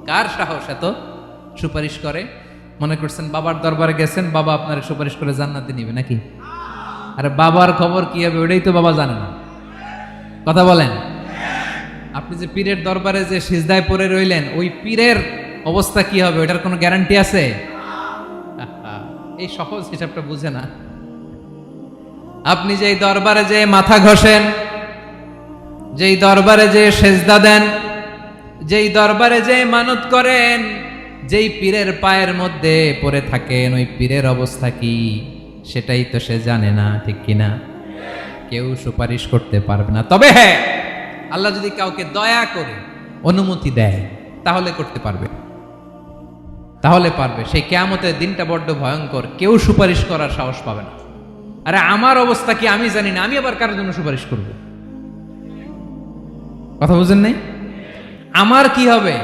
কার সাহস এত সুপারিশ করে? মনে করছেন বাবার দরবারে গেছেন, বাবা আপনার সুপারিশ করে জান্নাতে নিবে নাকি? আরে বাবার খবর কি হবে ওটাই তো বাবা জানে না। কথা বলেন। আপনি যে পীরের দরবারে যে সিজদায় পড়ে রইলেন, ওই পীরের অবস্থা কি হবে ওটার কোনো গ্যারান্টি আছে? এই সহজ হিসাবটা বুঝে না। আপনি যেই দরবারে যে মাথা ঘষেন, যেই দরবারে যে সেজদা দেন, যেই দরবারে যে মানত করেন, যেই পীরের পায়ের মধ্যে পড়ে থাকেন, ওই পীরের অবস্থা কি সেটাই তো সে জানে না, ঠিক কিনা? কেউ সুপারিশ করতে পারবে না। তবে হ্যাঁ, আল্লাহ যদি কাউকে দয়া করে অনুমতি দেয় তাহলে করতে পারবে, তাহলে পারবে। সেই কিয়ামতের দিনটা বড্ড ভয়ঙ্কর, কেউ সুপারিশ করার সাহস পাবে না। আরে আমার অবস্থা কি আমি জানি না, আমি আবার কারোর জন্য সুপারিশ করব? কথা বুঝেন নাই? আমার কি হবে